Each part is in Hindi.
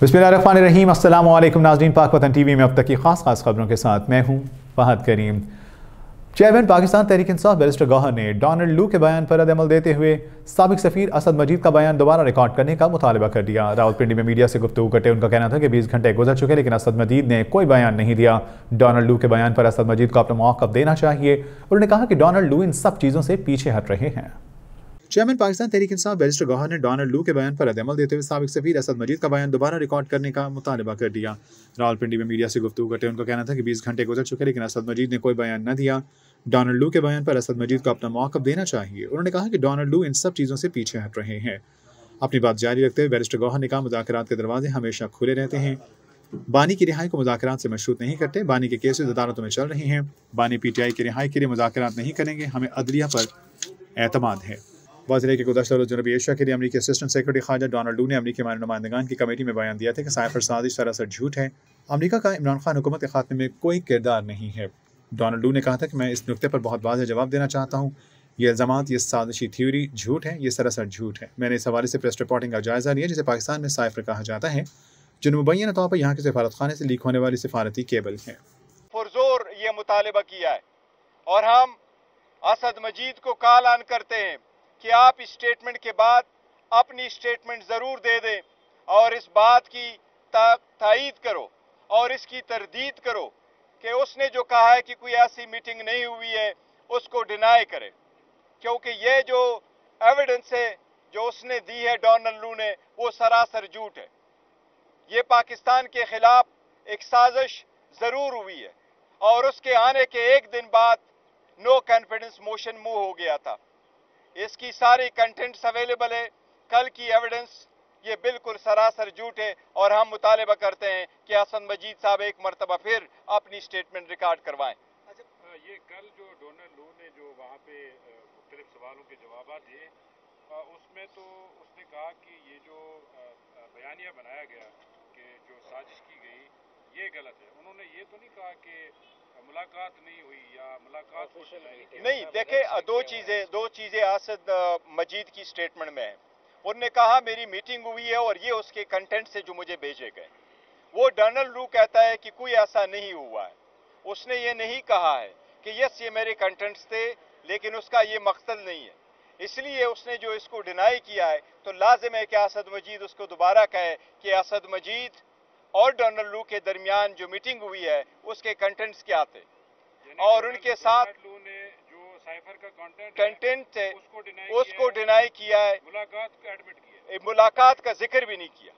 बिस्मिल्लाहिर्रहमानिर्रहीम। अस्सलाम वालेकुम नाज़रीन, पाक वतन टीवी में अब तक की खास खबरों के साथ मैं हूँ फहद करीम। चेयरमैन पाकिस्तान तहरीक इंसाफ बैरिस्टर गौहर ने डोनाल्ड लू के बयान पर रद्द-ए-अमल देते हुए साबिक सफ़ीर असद मजीद का बयान दोबारा रिकॉर्ड करने का मुतालबा कर दिया। रावलपिंडी में मीडिया से गुफ्तगू करते उनका कहना था कि 20 घंटे गुजर चुके लेकिन असद मजीद ने कोई बयान नहीं दिया। डोनाल्ड लू के बयान पर असद मजीद को अपना मौक़िफ़ देना चाहिए। उन्होंने कहा कि डोनाल्ड लू इन सब चीज़ों से पीछे हट रहे हैं। चेयरमैन पाकिस्तान तहरीक इंसाफ बैरिस्टर गौहर ने डोनाल्ड लू के बयान पर रद्द-ए-अमल देते हुए साबिक सफ़ीर असद मजीद का बयान दोबारा रिकॉर्ड करने का मुतालबा कर दिया। रावलपिंडी में मीडिया से गुफ्तगू करते उनका कहना था कि 20 घंटे गुजर चुके लेकिन असद मजीद ने कोई बयान न दिया। डोनाल्ड लू के बयान पर असद मजीद को अपना मौक़िफ़ देना चाहिए। उन्होंने कहा कि डोनाल्ड लू इन सब चीज़ों से पीछे हट रहे हैं। अपनी बात जारी रखते हुए बैरिस्टर गौहर ने कहा, मुज़ाकरात के दरवाजे हमेशा खुले रहते हैं। बानी की रिहाई को मुज़ाकरात से मशरूत नहीं करते। बानी के केसेस अदालतों में चल रहे हैं। बानी PTI की रिहाई के लिए मुज़ाकरात नहीं करेंगे। हमें अदलिया पर एतमाद है। वाज़ेह के गुज़श्ता रोज़ जनूबी एशिया के लिए अमरीकी असिस्टेंट सेक्रेटरी ख़ारजा डोनाल्ड लू ने अमरीकी नुमाइंदगान की कमेटी में बयान दिया था कि साइफर साजिश सरासर झूठ है। अमरीका का इमरान खान हुकूमत के खात्मे में कोई किरदार नहीं है। डोनाल्ड लू ने कहा था कि मैं इस नुक्ते पर बहुत वाज़ेह जवाब देना चाहता हूँ। ये इल्ज़ामात, ये साजिशी थ्योरी झूठ है, ये सरासर झूठ है। मैंने इस हवाले से प्रेस रिपोर्टिंग का जायज़ा लिया जिसे पाकिस्तान में साइफर कहा जाता है, जो मुबैना तौर पर यहाँ के सफारत खाने से लीक होने वाली सिफारती केबल है। पुरजोर ये मुतालबा किया है और हम असद मजीद को कॉल ऑन करते हैं कि आप इस स्टेटमेंट के बाद अपनी स्टेटमेंट ज़रूर दे दें और इस बात की तायीद करो और इसकी तरदीद करो कि उसने जो कहा है कि कोई ऐसी मीटिंग नहीं हुई है उसको डिनाई करे, क्योंकि ये जो एविडेंस है जो उसने दी है डोनाल्ड लू ने वो सरासर झूठ है। ये पाकिस्तान के खिलाफ एक साजिश ज़रूर हुई है और उसके आने के एक दिन बाद नो कॉन्फिडेंस मोशन मूव हो गया था। इसकी सारी कंटेंट्स अवेलेबल है, कल की एविडेंस ये बिल्कुल सरासर झूठ है और हम मुतालबा करते हैं कि असद मजीद साहब एक मरतबा फिर अपनी स्टेटमेंट रिकॉर्ड करवाएं। अच्छा, ये कल जो डोनाल्ड लू ने जो वहाँ पे मुख्तलिफ सवालों के जवाब दिए उसमें तो उसने कहा कि ये जो बयानिया बनाया गया कि जो साजिश की गई ये गलत है। उन्होंने ये तो नहीं कहा कि मुलाकात नहीं हुई या मुलाकात नहीं। देखे, दो चीजें असद मजीद की स्टेटमेंट में है। उन्होंने कहा मेरी मीटिंग हुई है और ये उसके कंटेंट से जो मुझे भेजे गए। वो डोनाल्ड लू कहता है कि कोई ऐसा नहीं हुआ है। उसने ये नहीं कहा है कि यस ये मेरे कंटेंट्स थे, लेकिन उसका ये मकसद नहीं है। इसलिए उसने जो इसको डिनाई किया है तो लाजिम है कि असद मजीद उसको दोबारा कहे कि असद मजीद और डोनाल्ड लू के दरमियान जो मीटिंग हुई है उसके कंटेंट्स क्या थे और उनके साथ लू ने जो साइफर का कंटेंट थे उसको डिनाई किया है, मुलाकात को एडमिट किया, मुलाकात का जिक्र भी नहीं किया।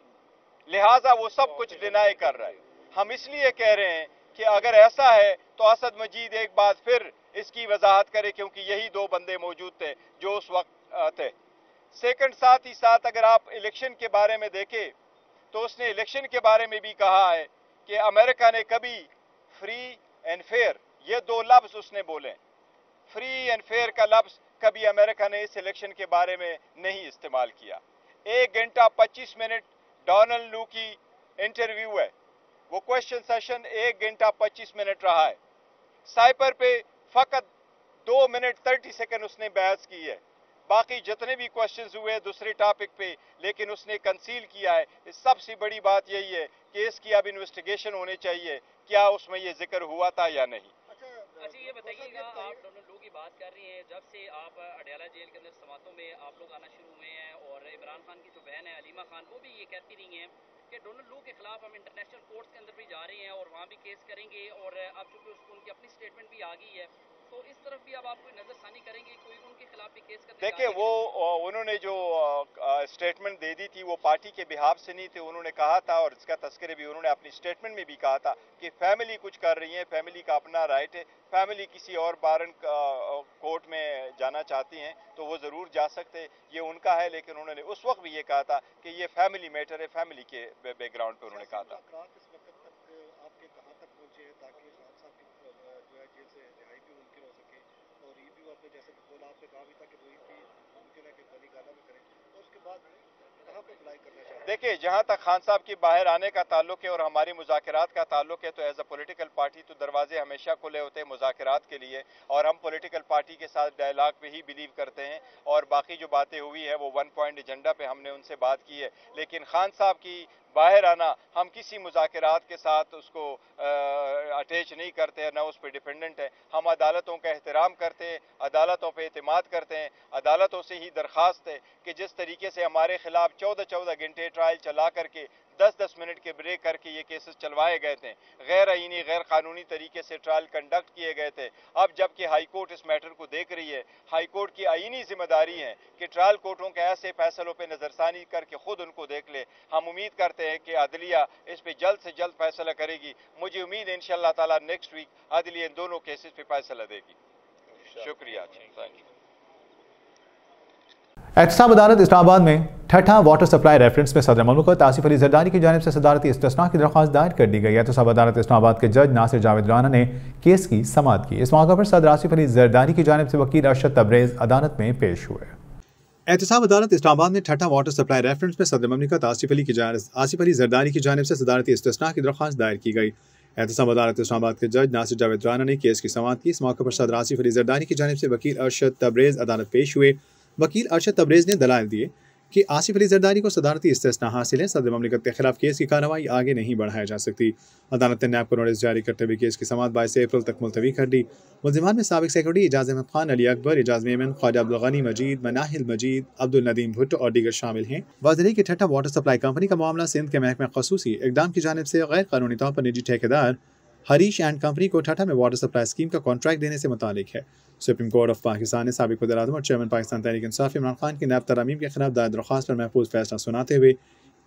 लिहाजा वो सब कुछ डिनाई कर रहा है। हम इसलिए कह रहे हैं कि अगर ऐसा है तो असद मजीद एक बार फिर इसकी वजाहत करे, क्योंकि यही दो बंदे मौजूद थे जो उस वक्त थे। सेकंड, साथ ही साथ अगर आप इलेक्शन के बारे में देखें तो उसने इलेक्शन के बारे में भी कहा है कि अमेरिका ने कभी फ्री एंड फेयर, ये दो लफ्ज उसने बोले। फ्री एंड फेयर का लफ्ज कभी अमेरिका ने इस इलेक्शन के बारे में नहीं इस्तेमाल किया। 1 घंटा 25 मिनट डोनाल्ड लू की इंटरव्यू है, वो क्वेश्चन सेशन 1 घंटा 25 मिनट रहा है। साइपर पे फकत 2 मिनट 30 सेकंड उसने बहस की है। बाकी जितने भी क्वेश्चंस हुए दूसरे टॉपिक पे, लेकिन उसने कंसील किया है। इस सबसे बड़ी बात यही है कि इसकी अब इन्वेस्टिगेशन होनी चाहिए, क्या उसमें ये जिक्र हुआ था या नहीं। अच्छा, ये बताइएगा, आप डोनाल्ड लू की बात कर रही हैं, जब से आप अडयाला जेल के अंदर समातों में आप लोग आना शुरू हुए हैं और इमरान खान की जो बहन है अलीमा खान वो भी ये कहती रही हैं कि डोनाल्ड लू के खिलाफ हम इंटरनेशनल कोर्ट्स के अंदर भी जा रहे हैं और वहाँ भी केस करेंगे और अब चूंकि उसको उनकी अपनी स्टेटमेंट भी आ गई है तो इस तरफ भी अब आप कोई नजरसानी करेंगे, कोई उनके खिलाफ भी केस करने? देखिए, वो उन्होंने जो स्टेटमेंट दे दी थी वो पार्टी के बिहाफ से नहीं थे। उन्होंने कहा था और इसका तस्करे भी उन्होंने अपनी स्टेटमेंट में भी कहा था कि फैमिली कुछ कर रही है, फैमिली का अपना राइट है, फैमिली किसी और बारन कोर्ट में जाना चाहती हैं तो वो ज़रूर जा सकते, ये उनका है। लेकिन उन्होंने उस वक्त भी ये कहा था कि ये फैमिली मैटर है, फैमिली के बैकग्राउंड पर उन्होंने कहा था। देखिए, जहां तक खान साहब की बाहर आने का ताल्लुक है और हमारी मुज़ाकरात का ताल्लुक है तो एज अ पॉलिटिकल पार्टी तो दरवाजे हमेशा खुले होते हैं मुज़ाकरात के लिए और हम पॉलिटिकल पार्टी के साथ डायलॉग पे ही बिलीव करते हैं। और बाकी जो बातें हुई है वो 1 पॉइंट एजेंडा पे हमने उनसे बात की है। लेकिन खान साहब की बाहर आना, हम किसी मुज़ाकरात के साथ उसको अटैच नहीं करते हैं, ना उस पर डिपेंडेंट है। हम अदालतों का एहतराम करते हैं, अदालतों पर एतमाद करते हैं। अदालतों से ही दरख्वास्त है कि जिस तरीके से हमारे खिलाफ 14-14 घंटे ट्रायल चला करके 10-10 मिनट के ब्रेक करके ये केसेस चलवाए गए थे, गैर आईनी गैर कानूनी तरीके से ट्रायल कंडक्ट किए गए थे। अब जबकि हाई कोर्ट इस मैटर को देख रही है, हाई कोर्ट की आईनी जिम्मेदारी है कि ट्रायल कोर्टों के ऐसे फैसलों पर नजरसानी करके खुद उनको देख ले। हम उम्मीद करते हैं कि अदलिया इस पे जल्द से जल्द फैसला करेगी। मुझे उम्मीद है इंशाअल्लाह ताला नेक्स्ट वीक अदलिया इन दोनों केसेस पे फैसला देगी। शुक्रिया, थैंक यू। एहतसाब अदालत इस्लामाबाद में ठट्ठा वाटर सप्लाई रेफरेंस में सदर ममलकत आसिफ अली जरदारी की जानिब से सदारती इस्तिस्ना की दरख्वास्त दायर कर दी गई। एहतसाब अदालत इस्लामाबाद के जज नासिर जावेद राना ने केस की समाअत की। इस मौके पर सदर आसिफ अली जरदारी की जानिब से वकील अरशद तबरेज अदालत में पेश हुए। एहतसाब अदालत इस्लामाबाद में ठट्ठा वाटर सप्लाई रेफरेंस में सदर ममलकत आसिफ अली जरदारी की जानिब से सदारती इस्तिस्ना की दरख्वास्त दायर की गई। एहतसाब अदालत इस्लामाबाद के जज नासिर जावेद राना ने केस की समाअत की। इस मौके पर सदर आसिफ अली जरदारी की जानिब से वकील अरशद तबरेज अदालत पेश हुए। वकील अरशद तबरेज ने दलाइल दिए कि आसिफ अली जरदारी को सदारती इस्तिस्ना हासिल है, सदर ममलिकत के खिलाफ केस की कार्रवाई आगे नहीं बढ़ाई जा सकती। अदालत ने नैब को नोटिस जारी करते हुए केस की समाअत 22 अप्रैल तक मुलतवी कर दी। मुल्जिमान में साबिक सेक्रेटरी एजाज अहमद खान, अली अकबर, एजाज मेमन, ख्वाजा अब्दुल गनी मजीद, मनाहिल मजीद, अब्दुल नदीम भुट्टो और दीगर शामिल हैं। वाज़ेह की ठट्ठा वाटर सप्लाई कंपनी का मामला सिंध के महकमा खसूसी इक़दाम की जानिब से गैर कानूनी तौर पर निजी ठेकेदार हरीश एंड कंपनी को ठट्ठा में वाटर सप्लाई स्कीम का कॉन्ट्रैक्ट देने से मुतालिक है। सुप्रीम कोर्ट ऑफ पाकिस्तान ने साबिक वज़ीर-ए-आज़म और चेयरमैन पाकिस्तान तहरीक इंसाफ इमरान खान की नैब तरमीम के खिलाफ दायर दरख्वास्त पर महफूज फैसला सुनाते हुए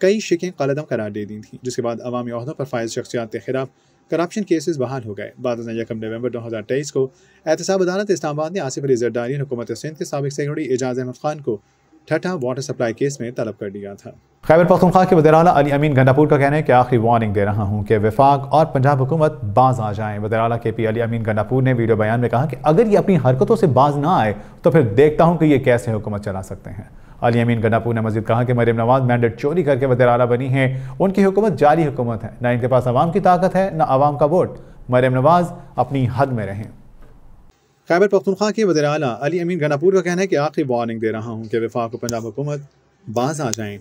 कई शिकें कलअदम करार दे दी थी, जिसके बाद अवामी ओहदों पर फाइज शख्सियात के खिलाफ करप्शन केसेस बहाल हो गए। बाद 1 नवंबर 2023 को एहतसाब अदालत इस्लामाबाद ने आसिफ अली जरदारी हुकूमत सिंध के साबिक सेक्रेटरी एजाज अहमद खान को ठट्ठा वाटर सप्लाई केस में तलब कर दिया था। खैबर पख्तूनख्वा के वज़ीर आला अली अमीन गंडापुर का कहना है कि आखिरी वार्निंग दे रहा हूँ कि वफाक और पंजाब हुकूमत बाज आ जाएं। वज़ीर आला KP अली अमीन गंडापुर ने वीडियो बयान में कहा कि अगर ये अपनी हरकतों से बाज ना आए तो फिर देखता हूँ कि ये कैसे हुकूमत चला सकते हैं। अली अमीन गंडापुर ने मजीद कहा कि मरियम नवाज मैंडेट चोरी करके वज़ीर आला बनी है, उनकी हुकूमत जाली हुकूमत है, न इनके पास अवाम की ताकत है न अवाम का वोट। मरियम नवाज अपनी हद में रहें। खैबर पख्तूनख्वा के वज़ीर आला अली अमीन गंडापुर का कहना है कि आखिरी वार्निंग दे रहा हूँ कि वफाक और पंजाब हुकूमत बाज आ जाएं।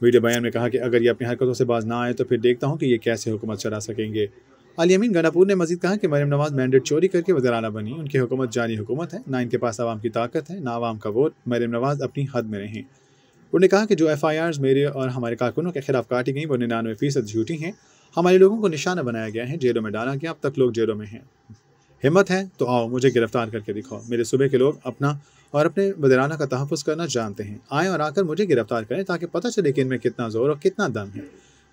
वीडियो बयान में कहा कि अगर ये अपनी हरकतों से बाज ना आए तो फिर देखता हूँ कि ये कैसे हुकूमत चला सकेंगे। अली अमीन गंडापुर ने मजीद कहा कि मरियम नवाज मैंडेट चोरी करके वज़ीर आला बनी, उनकी हुकूमत जाली हुकूमत है, ना इनके पास अवाम की ताकत है ना अवाम का वोट। मरियम नवाज अपनी हद में रहें। उन्होंने कहा कि जो FIRs मेरे और हमारे कारकुनों के खिलाफ काटी गई वो 99% झूठी हैं। हमारे लोगों को निशाना बनाया गया है, जेलों में डाला गया, अब तक लोग जेलों में हैं। हिम्मत है तो आओ मुझे गिरफ्तार करके दिखाओ। मेरे सूबे के लोग अपना और अपने वज़ीराना का तहफ़्फ़ुज़ करना जानते हैं। आएँ और आकर मुझे गिरफ्तार करें ताकि पता चले कि इनमें कितना ज़ोर और कितना दम है।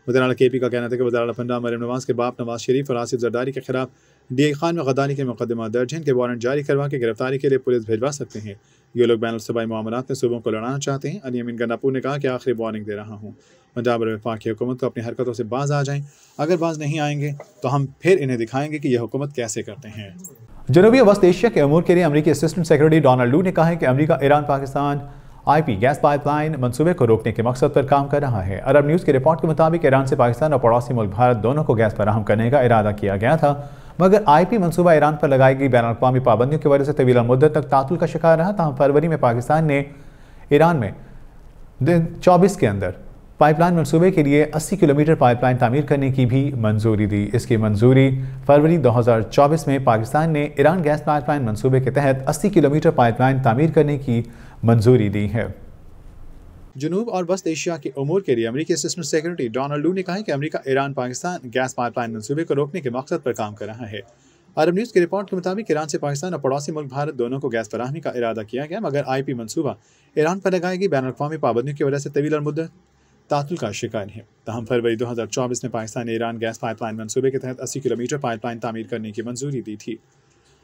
वज़ीर आला KP का कहना था कि वज़ीर आला पंजाब मरियम नवाज के बाप नवाज शरीफ और आसिफ जरदारी के खिलाफ DI खान में गद्दारी के मुकदमा दर्ज हैं। इनके वारंट जारी करवा के गिरफ्तारी के लिए पुलिस भिजवा सकते हैं। ये लोग बैनुल सूबाई मामलात में सूबों को लड़ाना चाहते हैं। अली अमीन गंडापुर ने कहा कि आखिरी वार्निंग दे रहा हूँ, पंजाब और वफाक की हुकूमत को अपनी हरकतों से बाज आ जाएं। अगर बाज नहीं आएंगे तो हम फिर इन्हें दिखाएंगे कि यह हुकूमत कैसे करते हैं। जनूबी वस्त एशिया के अमूर के लिए अमरीकी असिस्टेंट सेक्रेटरी डोनाल्ड लू ने कहा है कि America Iran Pakistan IP gas pipeline मंसूबे को रोकने के मकसद पर काम कर रहा है। अरब न्यूज़ की रिपोर्ट के मुताबिक ईरान से पाकिस्तान और पड़ोसी मुल्क भारत दोनों को गैस फराहम करने का इरादा किया गया था, मगर IP मंसूबा ईरान पर लगाई गई बैनुल-अक़वामी पाबंदियों की वजह से तवील मुद्दत तक तातुल का शिकार रहा। तहम फरवरी में पाकिस्तान ने ईरान में 24 के अंदर पाइपलाइन मंसूबे के लिए 80 किलोमीटर पाइपलाइन तामीर करने की भी मंजूरी दी। इसकी मंजूरी फरवरी 2024 में पाकिस्तान ने ईरान गैस पाइपलाइन मंसूबे के तहत 80 किलोमीटर पाइपलाइन तामीर करने की मंजूरी दी है। जनूब और वस्त एशिया के उमूर के लिए अमरीकी असिस्टेंट सेक्रेटरी डोनाल्ड लू ने कहा कि America Iran Pakistan gas pipeline मंसूबे को रोकने के मकसद पर काम कर रहा है। अरब न्यूज़ की रिपोर्ट के मुताबिक ईरान से पाकिस्तान और पड़ोसी मुल्क भारत दोनों को गैस फराहमी का इरादा किया गया, मगर IP मंसूबा ईरान पर लगाई गई बैनुल-अक़वामी पाबंदियों की वजह से तवील मुद्दत तातुल का शिकार है। तहम फरवरी 2024 में पाकिस्तान ने ईरान गैस पाइपलाइन मंसूबे के तहत 80 किलोमीटर पाइपलाइन तामीर करने की मंजूरी दी थी।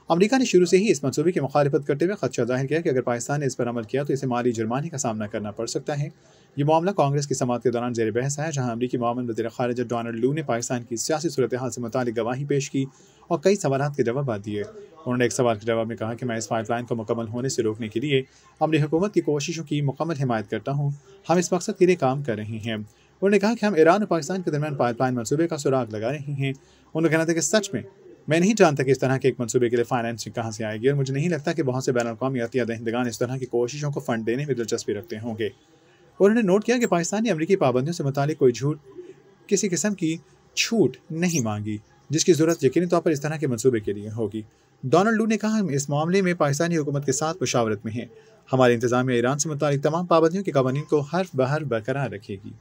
अमेरिका ने शुरू से ही इस मंसूबे की मुखालिफत करते हुए खदशा जाहिर किया कि अगर पाकिस्तान ने इस पर अमल किया तो इसे माली जुर्माने का सामना करना पड़ सकता है। ये मामला कांग्रेस की समाअत के दौरान ज़ेर बहस आया, जहाँ अमरीकी मामला वज़ीर ख़ारिजा डोनाल्ड लू ने पाकिस्तान की सियासी सूरत हाल से मुतालिक गवाही पेश की और कई सवालात के जवाब दिए। उन्होंने एक सवाल के जवाब में कहा कि मैं इस पाइपलाइन को मुकम्मल होने से रोकने के लिए अपनी हुकूमत की कोशिशों की मुकम्मल हिमायत करता हूँ। हम इस मकसद के लिए काम कर रहे हैं। उन्होंने कहा कि हम ईरान और पाकिस्तान के दरमियान पाइपलाइन मंसूबे का सुराग लगा रहे हैं। उन्होंने कहना था कि सच में मैं नहीं जानता कि इस तरह के एक मंसूबे के लिए फाइनेंसिंग कहाँ से आएगी, और मुझे नहीं लगता कि बहुत से बैनुल-अक़वामी अतिया दहिंदगान इस तरह की कोशिशों को फंड देने में दिलचस्पी रखते होंगे। उन्होंने नोट किया कि पाकिस्तान ने अमरीकी पाबंदियों से मुतालिक कोई झूठ किसी किस्म की छूट नहीं मांगी, जिसकी ज़रूरत यकीनी तौर पर इस तरह के मंसूबे के लिए होगी। डोनाल्ड लू ने कहा, हम इस मामले में पाकिस्तानी हुकूमत के साथ मुशावरत में हैं। हमारी इंतज़ामिया ईरान से मुतालिक तमाम पाबंदियों के कवानीन को हर बहर बरकरार रखेगी।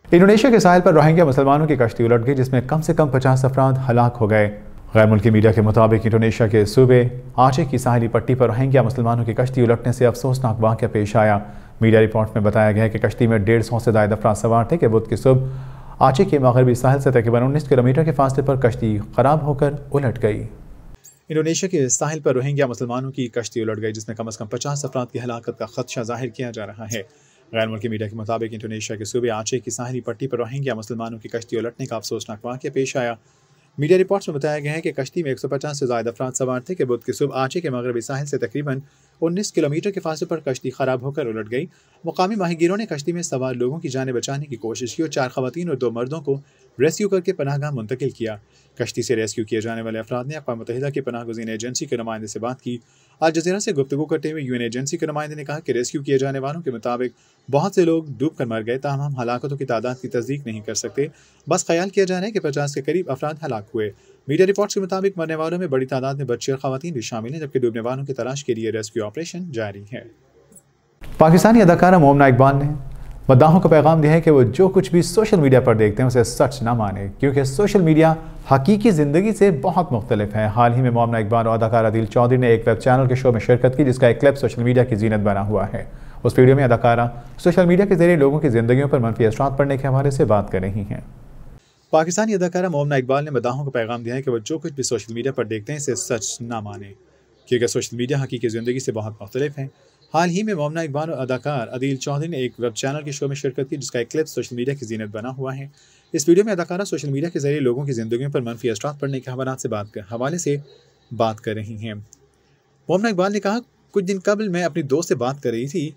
इंडोनेशिया के साहिल पर रोहिंग्या मुसलमानों की कश्ती उलट गई, जिसमें कम से कम 50 अफराद हलाक हो गए। गैर मुल्की मीडिया के मुताबिक इंडोनेशिया के सूबे आचे की साहिली पट्टी पर रोहिंग्या मुसलमानों की कश्ती उलटने से अफसोसनाक वाक़या पेश आया। मीडिया रिपोर्ट में बताया गया है कि कश्ती में 150 से ज़ायद अफराद सवार थे कि बुध की सुबह आचे के मगरबी साहिल से तकरीबन 19 किलोमीटर के फासले पर कश्ती खराब होकर उलट गई। इंडोनेशिया के साहिल पर रोहिंग्या मुसलमानों की कश्ती उलट गई, जिसमें कम से कम 50 अफराद की हलाकत का खदशा जाहिर किया जा रहा है। गैर मुल्की मीडिया के मुताबिक इंडोनेशिया के सूबे आचे की साहिली पट्टी पर रोहिंग्या मुसलमानों की कश्ती उलटने का अफसोसनाक वाक़या पेश आया। मीडिया रिपोर्ट्स में बताया गया है कि कश्ती में 150 से ज़ायद अफराद सवार थे कि बुध की सुबह आचे के मगरबी साहिल से तकरीबन 19 किलोमीटर के फासले पर कश्ती खराब होकर उलट गई। मुकामी माहीगीरों ने कश्ती में सवार लोगों की जानें बचाने की कोशिश की और 4 खवातीन और 2 मर्दों को रेस्क्यू करके पनाहगाह मुंतकिल किया। कश्ती से रेस्क्यू किए जाने वाले अफराद ने अक़वाम मुत्तहिदा की पनाह गुज़ीन एजेंसी के नुमाइंदे से बात की। अल जज़ीरा से गुफ्तगू करते हुए यूएन एजेंसी के नुमाइंदे ने कहा कि रेस्क्यू किए जाने वालों के मुताबिक बहुत से लोग डूब कर मर गए, ताहम हम हलाकतों की तादाद की तस्दीक नहीं कर सकते। बस ख्याल किया जा रहा है कि 50 के करीब अफराद हलाक हुए। मीडिया रिपोर्ट्स के मुताबिक मरने वालों में बड़ी तादाद में बच्चे और खवातीन भी शामिल हैं, जबकि डूबने वालों की तलाश के लिए रेस्क्यू ऑपरेशन जारी है। पाकिस्तानी अदाकारा मोमना इकबाल ने मद्दाहों को पैगाम दिया है कि वो जो कुछ भी सोशल मीडिया पर देखते हैं उसे सच ना माने, क्योंकि सोशल मीडिया हकीकी ज़िंदगी से बहुत मुख्तलिफ है। हाल ही में मोमना इकबाल और अदाकारा आदिल चौधरी ने एक वेब चैनल के शो में शिरकत की, जिसका एक क्लिप सोशल मीडिया की जीनत बना हुआ है। उस वीडियो में अदाकारा सोशल मीडिया के जरिए लोगों की ज़िंदगियों पर मनफी असरात पड़ने के हवाले से बात कर रही हैं। पाकिस्तानी अदाकारा मोमना इकबाल ने मद्दाहों को पैगाम दिया है कि वो जो कुछ भी सोशल मीडिया पर देखते हैं इसे सच ना माने, क्योंकि सोशल मीडिया हकीकी ज़िंदगी से बहुत मुख्तलिफ है। हाल ही में मोमना इकबाल और अदाकार आदिल चौधरी ने एक वेब चैनल के शो में शिरकत की, जिसका एक क्लिप सोशल मीडिया की जीनत बना हुआ है। इस वीडियो में अदाकारा सोशल मीडिया के जरिए लोगों की ज़िंदगियों पर मनफी असरात पड़ने के हवाले से बात कर रही हैं। मोमना इकबाल ने कहा, कुछ दिन कबल मैं अपनी दोस्त से बात कर रही थी,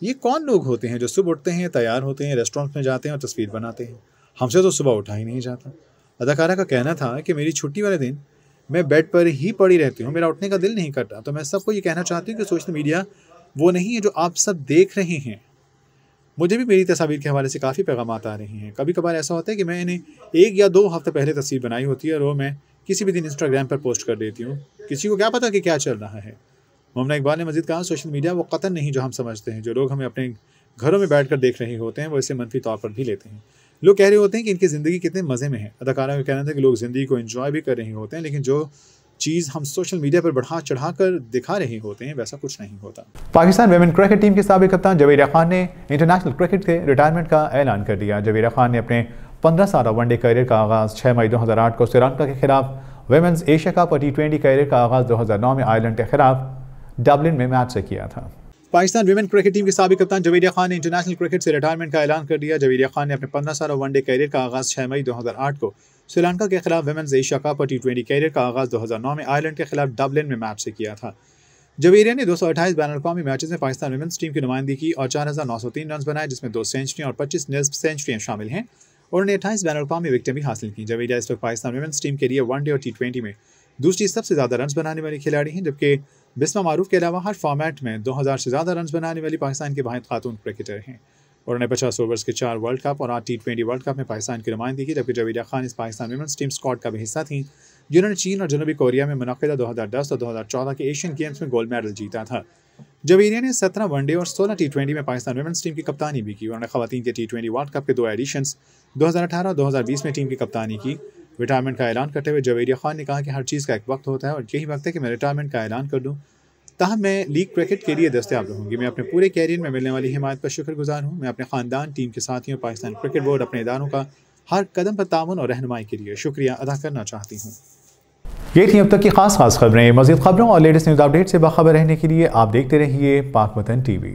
ये कौन लोग होते हैं जो सुबह उठते हैं, तैयार होते हैं, रेस्टोरेंट में जाते हैं और तस्वीर बनाते हैं, हमसे तो सुबह उठा ही नहीं जाता। अदाकारा का कहना था कि मेरी छुट्टी वाले दिन मैं बेड पर ही पड़ी रहती हूँ, मेरा उठने का दिल नहीं करता। तो मैं सबको ये कहना चाहती हूँ कि सोशल मीडिया वो नहीं है जो आप सब देख रहे हैं। मुझे भी मेरी तस्वीर के हवाले से काफ़ी पैगामात आ रहे हैं। कभी कभार ऐसा होता है कि मैंने 1 या 2 हफ्ते पहले तस्वीर बनाई होती है और वो मैं किसी भी दिन इंस्टाग्राम पर पोस्ट कर देती हूँ, किसी को क्या पता कि क्या चल रहा है। मोमना इकबाल ने मज़ीद कहा, सोशल मीडिया वो कतन नहीं जो हम समझते हैं। जो लोग हमें अपने घरों में बैठ कर देख रहे होते हैं वो इसे मनफी तौर पर भी लेते हैं। लोग कह रहे होते हैं कि इनकी ज़िंदगी कितने मज़े में है। अदाकारा का कहना था कि लोग ज़िंदगी को एंजॉय भी कर रहे होते हैं, लेकिन जो चीज़ हम सोशल मीडिया पर बढ़ा चढ़ा कर दिखा रहे होते हैं वैसा कुछ नहीं होता। पाकिस्तान वुमेन क्रिकेट टीम के साबिक कप्तान जवेरिया खान ने इंटरनेशनल क्रिकेट से रिटायरमेंट का ऐलान कर दिया। जवेरिया खान ने अपने 15 साला वनडे करियर का आगाज़ 6 मई 2008 को श्रीलंका के खिलाफ, वुमेन्स एशिया कप और T20 करियर का आगाज़ 2009 में आयरलैंड के खिलाफ डबलिन में मैच से किया था। पाकिस्तान वुमेन क्रिकेट टीम के साबिक कप्तान जवेरिया खान ने इंटरनेशनल क्रिकेट से रिटायरमेंट का ऐलान कर दिया। जवेरिया खान ने अपने 15 साला वनडे करियर का आगाज़ 6 मई 2008 को श्रीलंका के खिलाफ, वुमेन्स एशिया कप और T20 करियर का आगाज़ 2009 में आयरलैंड के खिलाफ डबलिन में मैच से किया था। जवेरिया ने 228 बैनुल-अक़वामी मैचेस में पाकिस्तान वुमेन्स टीम की नुमाइंदगी की और 4903 रन बनाए, जिसमें 2 सेंचुरियाँ और 25 निस्फ सेंचुरियाँ शामिल हैं। उन्होंने 28 बैनुल-अक़वामी विकेटें भी हासिल की। जवेरिया इस वक्त पाकिस्तान वुमेन्स टीम के लिए वनडे और T20 में दूसरी सबसे ज़्यादा रन बनाने वाली खिलाड़ी हैं, जबकि बिस्मा मारूफ के अलावा हर फॉर्मेट में 2000 से ज़्यादा रन बनाने वाली पाकिस्तान की वाहिद खातून क्रिकेटर हैं। उन्होंने 50 ओवर्स के 4 वर्ल्ड कप और 8 T20 वर्ल्ड कप में पाकिस्तान की नुमाइंदगी की, जबकि जवेरिया खान इस पाकिस्तान वुमेन्स टीम स्क्वाड का भी हिस्सा थी, जिन्होंने चीन और जनूबी कोरिया में मुनक़िदा 2010 और 2014 के एशियन गेम्स में गोल्ड मेडल जीता था। जवेरिया ने 17 वनडे और 16 T20 में पाकिस्तान वुमेन्स टीम की कप्तानी भी की। उन्होंने ख़वातीन के T20 वर्ल्ड कप के 2 एडिशंस 2018 और 2020 में टीम की कप्तानी की। रिटायरमेंट का ऐलान करते हुए जवेरिया खान ने कहा कि हर चीज़ का एक वक्त होता है और यही वक्त है कि मैं रिटायरमेंट का ऐलान कर दूँ। ताहम मैं लीग क्रिकेट के लिए दस्तयाब रहूँगी। मैं अपने पूरे कैरियर में मिलने वाली हिमायत पर शुक्रगुजार हूँ। मैं अपने ख़ानदान, टीम के साथियों, पाकिस्तान क्रिकेट बोर्ड, अपने इदारों का हर कदम पर ताउन और रहनुमाई के लिए शुक्रिया अदा करना चाहती हूँ। ये थी अब तक की खास खबरें। मज़ीद खबरों और लेटेस्ट न्यूज़ अपडेट से बाखबर रहने के लिए आप देखते रहिए पाक वतन TV।